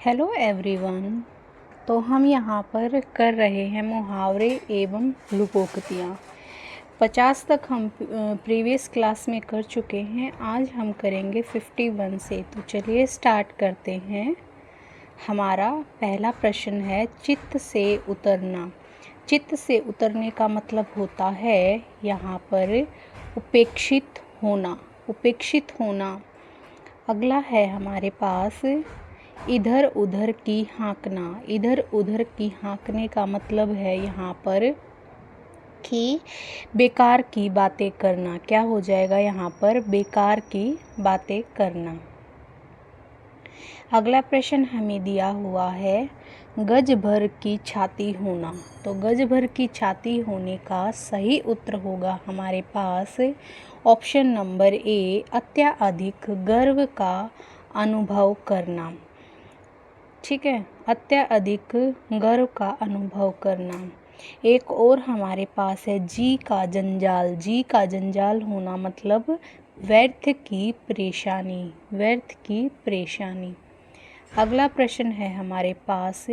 Hello everyone. तो हम यहाँ पर कर रहे हैं मुहावरे एवं लुकोक्तियाँ। 50 तक हम प्रीवियस क्लास में कर चुके हैं। आज हम करेंगे 51 से। तो चलिए स्टार्ट करते हैं। हमारा पहला प्रश्न है चित्त से उतरना। चित्त से उतरने का मतलब होता है यहाँ पर उपेक्षित होना। उपेक्षित होना। अगला है हमारे पास इधर उधर की हाँकना। इधर उधर की हाँकने का मतलब है यहाँ पर कि बेकार की बातें करना। क्या हो जाएगा यहाँ पर? बेकार की बातें करना। अगला प्रश्न हमें दिया हुआ है गज भर की छाती होना। तो गज भर की छाती होने का सही उत्तर होगा हमारे पास ऑप्शन नंबर ए, अत्याधिक गर्व का अनुभव करना। ठीक है, अत्याधिक गर्व का अनुभव करना। एक और हमारे पास है जी का जंजाल। जी का जंजाल होना मतलब व्यर्थ की परेशानी। व्यर्थ की परेशानी। अगला प्रश्न है हमारे पास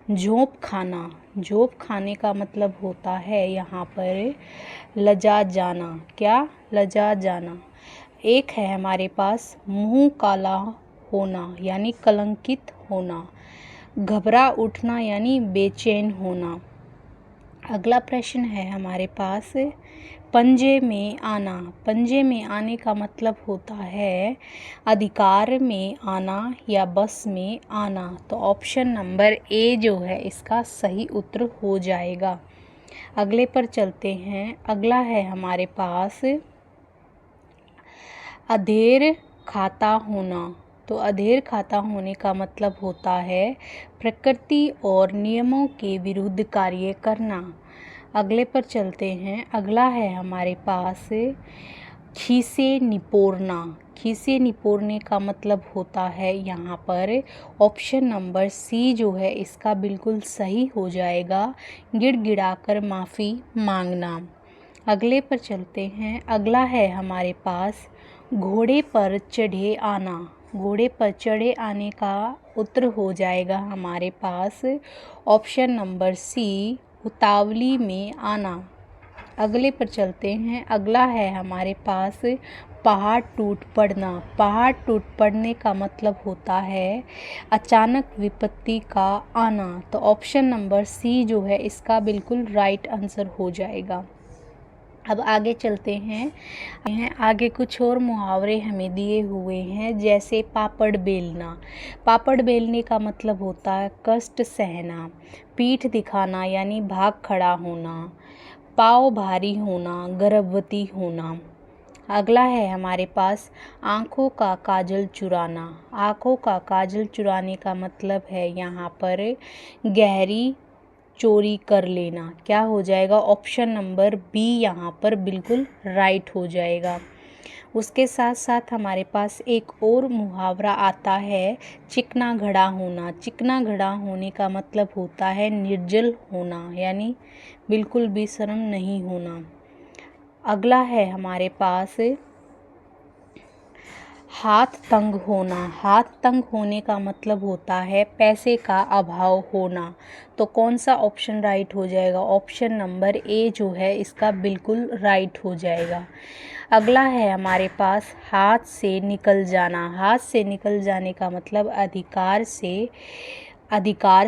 झोंप खाना। झोंप खाने का मतलब होता है यहाँ पर लजा जाना। क्या? लजा जाना। एक है हमारे पास मुंह काला होना यानी कलंकित होना। घबरा उठना यानी बेचैन होना। अगला प्रश्न है हमारे पास पंजे में आना। पंजे में आने का मतलब होता है अधिकार में आना या बस में आना। तो ऑप्शन नंबर ए जो है इसका सही उत्तर हो जाएगा। अगले पर चलते हैं। अगला है हमारे पास अधेर खाता होना। तो अधेर खाता होने का मतलब होता है प्रकृति और नियमों के विरुद्ध कार्य करना। अगले पर चलते हैं। अगला है हमारे पास खीसे निपोरना। खीसे निपोरने का मतलब होता है यहाँ पर ऑप्शन नंबर सी जो है इसका बिल्कुल सही हो जाएगा, गिड़गिड़ाकर माफ़ी मांगना। अगले पर चलते हैं। अगला है हमारे पास घोड़े पर चढ़े आना। घोड़े पर चढ़े आने का उत्तर हो जाएगा हमारे पास ऑप्शन नंबर सी, उतावली में आना। अगले पर चलते हैं। अगला है हमारे पास पहाड़ टूट पड़ना। पहाड़ टूट पड़ने का मतलब होता है अचानक विपत्ति का आना। तो ऑप्शन नंबर सी जो है इसका बिल्कुल राइट आंसर हो जाएगा। अब आगे चलते हैं। आगे कुछ और मुहावरे हमें दिए हुए हैं जैसे पापड़ बेलना। पापड़ बेलने का मतलब होता है कष्ट सहना। पीठ दिखाना यानी भाग खड़ा होना। पाँव भारी होना, गर्भवती होना। अगला है हमारे पास आँखों का काजल चुराना। आँखों का काजल चुराने का मतलब है यहाँ पर गहरी चोरी कर लेना। क्या हो जाएगा? ऑप्शन नंबर बी यहाँ पर बिल्कुल राइट हो जाएगा। उसके साथ साथ हमारे पास एक और मुहावरा आता है चिकना घड़ा होना। चिकना घड़ा होने का मतलब होता है निर्जल होना यानी बिल्कुल भी शर्म नहीं होना। अगला है हमारे पास हाथ तंग होना। हाथ तंग होने का मतलब होता है पैसे का अभाव होना। तो कौन सा ऑप्शन राइट हो जाएगा? ऑप्शन नंबर ए जो है इसका बिल्कुल राइट हो जाएगा। अगला है हमारे पास हाथ से निकल जाना। हाथ से निकल जाने का मतलब अधिकार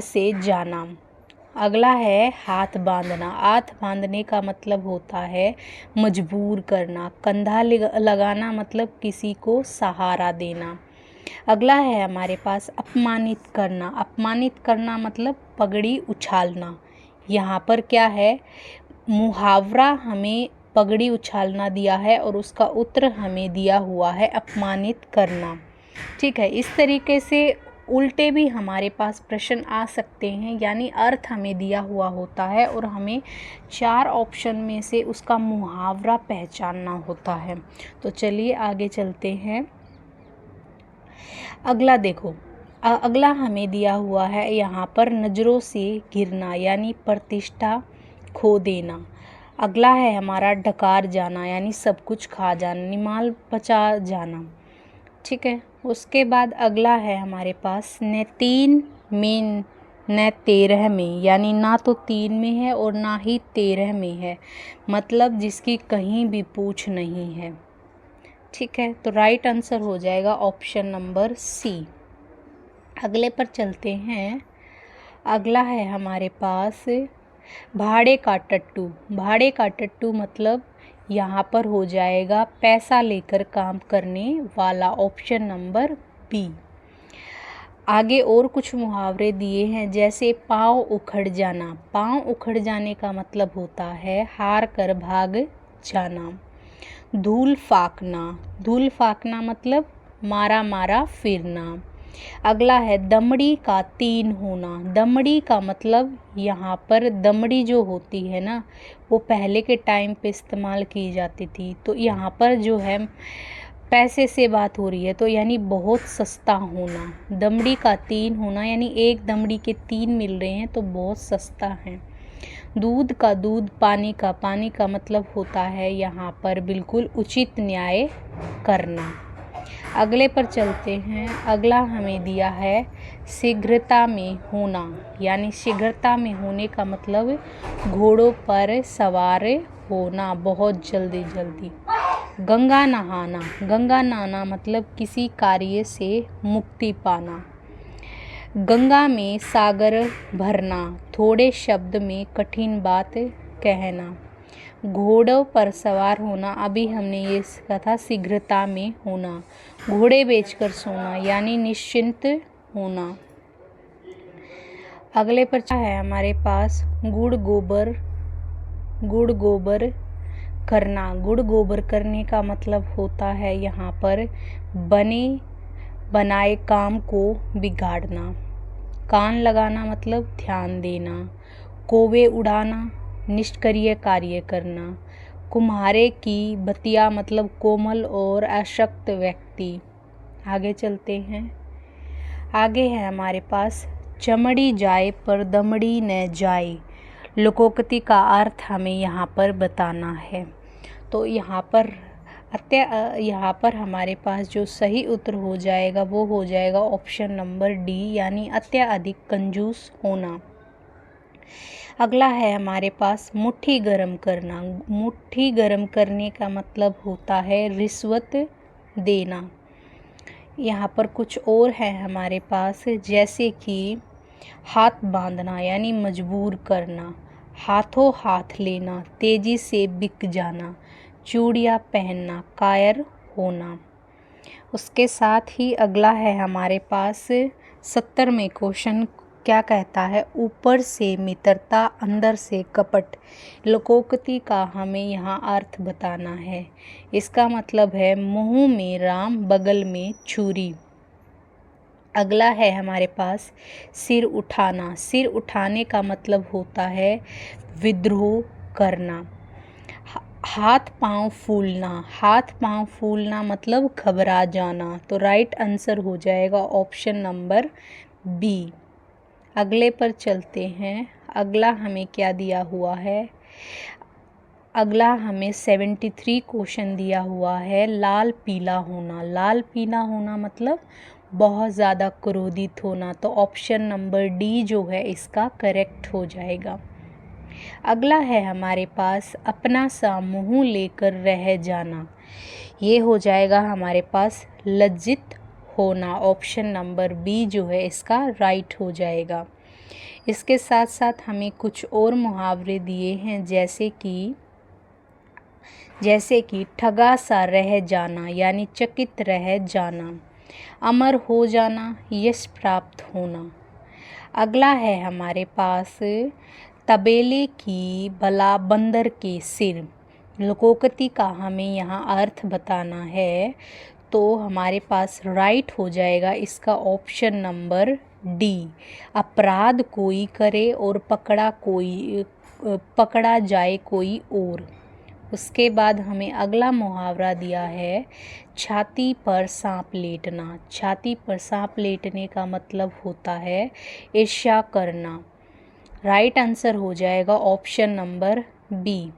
से जाना। अगला है हाथ बांधना। हाथ बांधने का मतलब होता है मजबूर करना। कंधा लगाना मतलब किसी को सहारा देना। अगला है हमारे पास अपमानित करना। अपमानित करना मतलब पगड़ी उछालना। यहाँ पर क्या है? मुहावरा हमें पगड़ी उछालना दिया है और उसका उत्तर हमें दिया हुआ है अपमानित करना। ठीक है, इस तरीके से उल्टे भी हमारे पास प्रश्न आ सकते हैं यानी अर्थ हमें दिया हुआ होता है और हमें 4 ऑप्शन में से उसका मुहावरा पहचानना होता है। तो चलिए आगे चलते हैं। अगला देखो, अगला हमें दिया हुआ है यहाँ पर नज़रों से गिरना यानी प्रतिष्ठा खो देना। अगला है हमारा डकार जाना यानी सब कुछ खा जाना, निमाल पचा जाना। ठीक है, उसके बाद अगला है हमारे पास न 3 में न 13 में, यानी ना तो 3 में है और ना ही 13 में है, मतलब जिसकी कहीं भी पूछ नहीं है। ठीक है, तो राइट आंसर हो जाएगा ऑप्शन नंबर सी। अगले पर चलते हैं। अगला है हमारे पास भाड़े का टट्टू। भाड़े का टट्टू मतलब यहाँ पर हो जाएगा पैसा लेकर काम करने वाला, ऑप्शन नंबर बी। आगे और कुछ मुहावरे दिए हैं, जैसे पाँव उखड़ जाना। पाँव उखड़ जाने का मतलब होता है हार कर भाग जाना। धूल फाकना। धूल फाकना मतलब मारा मारा फिरना। अगला है दमड़ी का 3 होना। दमड़ी का मतलब यहाँ पर दमड़ी जो होती है ना, वो पहले के टाइम पे इस्तेमाल की जाती थी, तो यहाँ पर जो है पैसे से बात हो रही है, तो यानी बहुत सस्ता होना। दमड़ी का 3 होना यानी एक दमड़ी के 3 मिल रहे हैं तो बहुत सस्ता है। दूध का दूध, पानी का पानी का मतलब होता है यहाँ पर बिल्कुल उचित न्याय करना। अगले पर चलते हैं। अगला हमें दिया है शीघ्रता में होना, यानी शीघ्रता में होने का मतलब घोड़ों पर सवार होना बहुत जल्दी जल्दी। गंगा नहाना। गंगा नहाना मतलब किसी कार्य से मुक्ति पाना। गंगा में सागर भरना, थोड़े शब्द में कठिन बात कहना। घोड़ों पर सवार होना, अभी हमने ये सीखा था शीघ्रता में होना। घोड़े बेचकर सोना यानी निश्चिंत होना। अगले पर है हमारे पास गुड़ गोबर करना। गुड़ गोबर करने का मतलब होता है यहाँ पर बने बनाए काम को बिगाड़ना। कान लगाना मतलब ध्यान देना। कोवे उड़ाना, निष्क्रिय कार्य करना। कुम्हारे की बतिया मतलब कोमल और अशक्त व्यक्ति। आगे चलते हैं। आगे है हमारे पास चमड़ी जाए पर दमड़ी न जाए। लोकोक्ति का अर्थ हमें यहाँ पर बताना है। तो यहाँ पर हमारे पास जो सही उत्तर हो जाएगा वो हो जाएगा ऑप्शन नंबर डी, यानी अत्यधिक कंजूस होना। अगला है हमारे पास मुट्ठी गरम करना। मुट्ठी गरम करने का मतलब होता है रिश्वत देना। यहाँ पर कुछ और है हमारे पास, जैसे कि हाथ बांधना यानी मजबूर करना। हाथों हाथ लेना, तेजी से बिक जाना। चूड़ियाँ पहनना, कायर होना। उसके साथ ही अगला है हमारे पास 70वें क्वेश्चन। क्या कहता है? ऊपर से मित्रता, अंदर से कपट। लोकोक्ति का हमें यहाँ अर्थ बताना है। इसका मतलब है मुँह में राम, बगल में छुरी। अगला है हमारे पास सिर उठाना। सिर उठाने का मतलब होता है विद्रोह करना। हाथ पांव फूलना। हाथ पांव फूलना मतलब घबरा जाना। तो राइट आंसर हो जाएगा ऑप्शन नंबर बी। अगले पर चलते हैं। अगला हमें क्या दिया हुआ है? अगला हमें 73 क्वेश्चन दिया हुआ है। लाल पीला होना। लाल पीला होना मतलब बहुत ज़्यादा क्रोधित होना। तो ऑप्शन नंबर डी जो है इसका करेक्ट हो जाएगा। अगला है हमारे पास अपना सा मुँह लेकर रह जाना। ये हो जाएगा हमारे पास लज्जित होना। ऑप्शन नंबर बी जो है इसका राइट हो जाएगा। इसके साथ साथ हमें कुछ और मुहावरे दिए हैं, जैसे कि ठगा सा रह जाना यानी चकित रह जाना। अमर हो जाना, यश प्राप्त होना। अगला है हमारे पास तबेले की बला बंदर के सिर। लोकोक्ति का हमें यहाँ अर्थ बताना है। तो हमारे पास राइट हो जाएगा इसका ऑप्शन नंबर डी। अपराध कोई करे और पकड़ा जाए कोई और। उसके बाद हमें अगला मुहावरा दिया है छाती पर सांप लेटना। छाती पर सांप लेटने का मतलब होता है ईर्ष्या करना। राइट आंसर हो जाएगा ऑप्शन नंबर बी।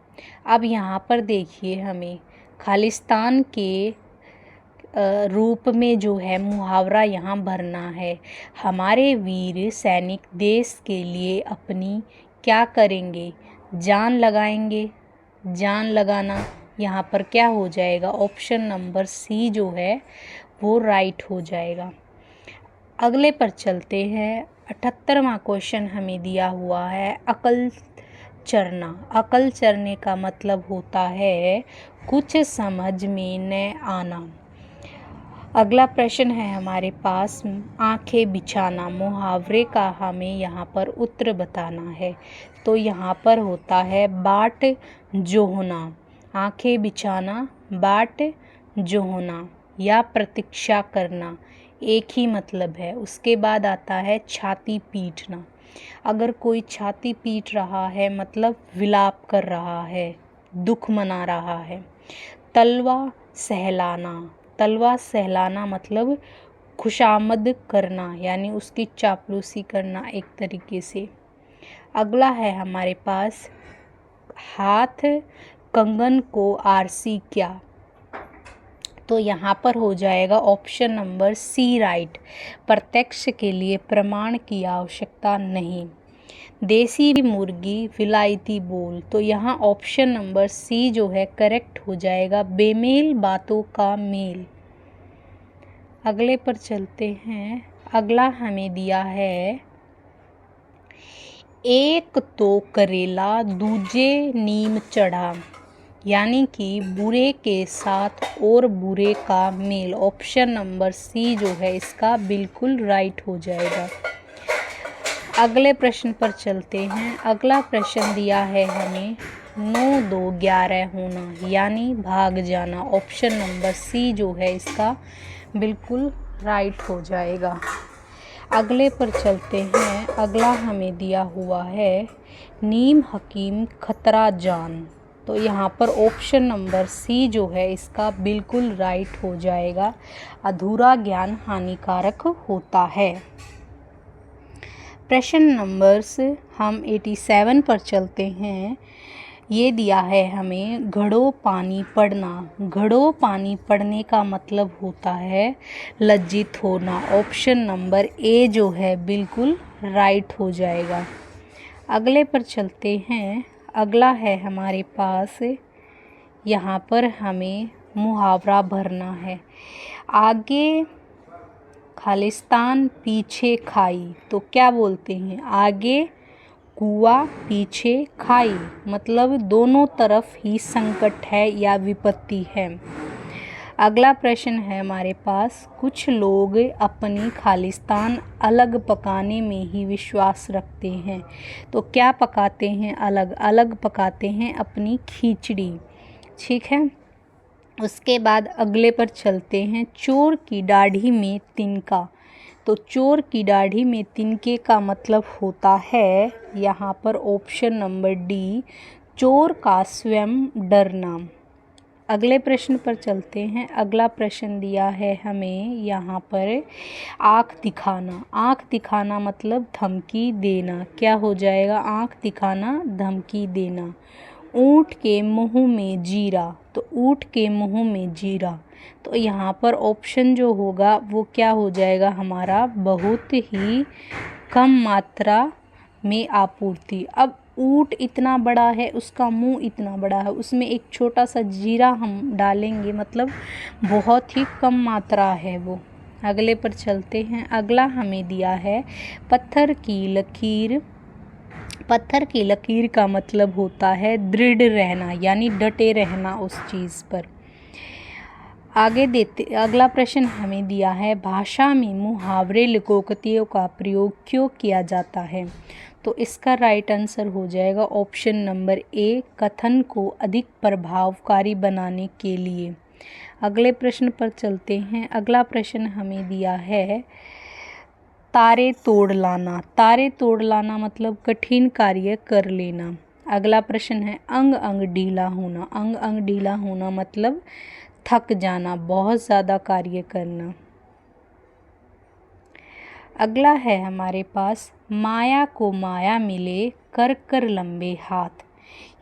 अब यहाँ पर देखिए, हमें खालिस्तान के रूप में जो है मुहावरा यहाँ भरना है। हमारे वीर सैनिक देश के लिए अपनी क्या करेंगे, जान लगाएंगे। जान लगाना यहाँ पर क्या हो जाएगा, ऑप्शन नंबर सी जो है वो राइट हो जाएगा। अगले पर चलते हैं। 78वां क्वेश्चन हमें दिया हुआ है अकल चरना। अकल चरने का मतलब होता है कुछ समझ में न आना। अगला प्रश्न है हमारे पास आंखें बिछाना। मुहावरे का हमें यहाँ पर उत्तर बताना है। तो यहाँ पर होता है बाट जोहना। आंखें बिछाना, बाट जोहना या प्रतीक्षा करना एक ही मतलब है। उसके बाद आता है छाती पीटना। अगर कोई छाती पीट रहा है मतलब विलाप कर रहा है, दुख मना रहा है। तलवा सहलाना। तलवा सहलाना मतलब खुशामद करना, यानी उसकी चापलूसी करना एक तरीके से। अगला है हमारे पास हाथ कंगन को आरसी क्या। तो यहाँ पर हो जाएगा ऑप्शन नंबर सी राइट। प्रत्यक्ष के लिए प्रमाण की आवश्यकता नहीं। देसी मुर्गी विलायती बोल। तो यहाँ ऑप्शन नंबर सी जो है करेक्ट हो जाएगा, बेमेल बातों का मेल। अगले पर चलते हैं। अगला हमें दिया है एक तो करेला दूजे नीम चढ़ा, यानी कि बुरे के साथ और बुरे का मेल। ऑप्शन नंबर सी जो है इसका बिल्कुल राइट हो जाएगा। अगले प्रश्न पर चलते हैं। अगला प्रश्न दिया है हमें 9 2 11 होना, यानी भाग जाना। ऑप्शन नंबर सी जो है इसका बिल्कुल राइट हो जाएगा। अगले पर चलते हैं। अगला हमें दिया हुआ है नीम हकीम खतरा जान। तो यहाँ पर ऑप्शन नंबर सी जो है इसका बिल्कुल राइट हो जाएगा। अधूरा ज्ञान हानिकारक होता है। प्रश्न नंबर्स हम 87 पर चलते हैं। ये दिया है हमें घड़ों पानी पड़ना। घड़ों पानी पड़ने का मतलब होता है लज्जित होना। ऑप्शन नंबर ए जो है बिल्कुल राइट हो जाएगा। अगले पर चलते हैं। अगला है हमारे पास, यहाँ पर हमें मुहावरा भरना है। आगे खालिस्तान पीछे खाई। तो क्या बोलते हैं, आगे कुआं पीछे खाई, मतलब दोनों तरफ ही संकट है या विपत्ति है। अगला प्रश्न है हमारे पास कुछ लोग अपनी खालिस्तान अलग पकाने में ही विश्वास रखते हैं। तो क्या पकाते हैं, अलग अलग पकाते हैं अपनी खिचड़ी। ठीक है। उसके बाद अगले पर चलते हैं। चोर की दाढ़ी में तिनका। तो चोर की दाढ़ी में तिनके का मतलब होता है यहाँ पर ऑप्शन नंबर डी, चोर का स्वयं डरना। अगले प्रश्न पर चलते हैं। अगला प्रश्न दिया है हमें यहाँ पर आँख दिखाना। आँख दिखाना मतलब धमकी देना। क्या हो जाएगा, आँख दिखाना, धमकी देना। ऊँट के मुंह में जीरा। तो ऊँट के मुंह में जीरा, तो यहाँ पर ऑप्शन जो होगा वो क्या हो जाएगा हमारा, बहुत ही कम मात्रा में आपूर्ति। अब ऊँट इतना बड़ा है, उसका मुंह इतना बड़ा है, उसमें एक छोटा सा जीरा हम डालेंगे, मतलब बहुत ही कम मात्रा है वो। अगले पर चलते हैं। अगला हमें दिया है पत्थर की लकीर। पत्थर की लकीर का मतलब होता है दृढ़ रहना, यानी डटे रहना उस चीज़ पर। अगला प्रश्न हमें दिया है भाषा में मुहावरे लोकोक्तियों का प्रयोग क्यों किया जाता है। तो इसका राइट आंसर हो जाएगा ऑप्शन नंबर ए, कथन को अधिक प्रभावकारी बनाने के लिए। अगले प्रश्न पर चलते हैं। अगला प्रश्न हमें दिया है तारे तोड़ लाना। तारे तोड़ लाना मतलब कठिन कार्य कर लेना। अगला प्रश्न है अंग अंग ढीला होना। अंग अंग ढीला होना मतलब थक जाना, बहुत ज़्यादा कार्य करना। अगला है हमारे पास माया को माया मिले कर कर लंबे हाथ,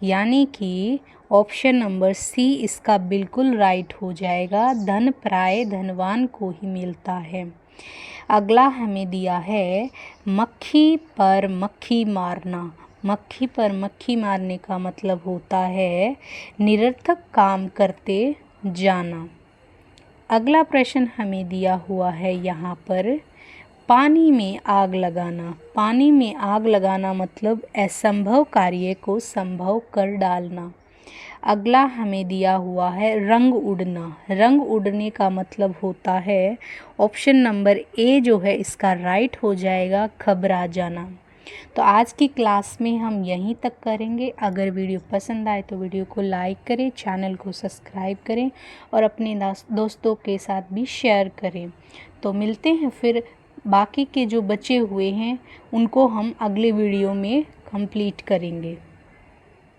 यानी कि ऑप्शन नंबर सी इसका बिल्कुल राइट हो जाएगा। धन प्राय धनवान को ही मिलता है। अगला हमें दिया है मक्खी पर मक्खी मारना। मक्खी पर मक्खी मारने का मतलब होता है निरर्थक काम करते जाना। अगला प्रश्न हमें दिया हुआ है यहाँ पर पानी में आग लगाना। पानी में आग लगाना मतलब असंभव कार्य को संभव कर डालना। अगला हमें दिया हुआ है रंग उड़ना। रंग उड़ने का मतलब होता है ऑप्शन नंबर ए जो है इसका राइट हो जाएगा, घबरा जाना। तो आज की क्लास में हम यहीं तक करेंगे। अगर वीडियो पसंद आए तो वीडियो को लाइक करें, चैनल को सब्सक्राइब करें और अपने दोस्तों के साथ भी शेयर करें। तो मिलते हैं फिर, बाकी के जो बचे हुए हैं उनको हम अगले वीडियो में कंप्लीट करेंगे।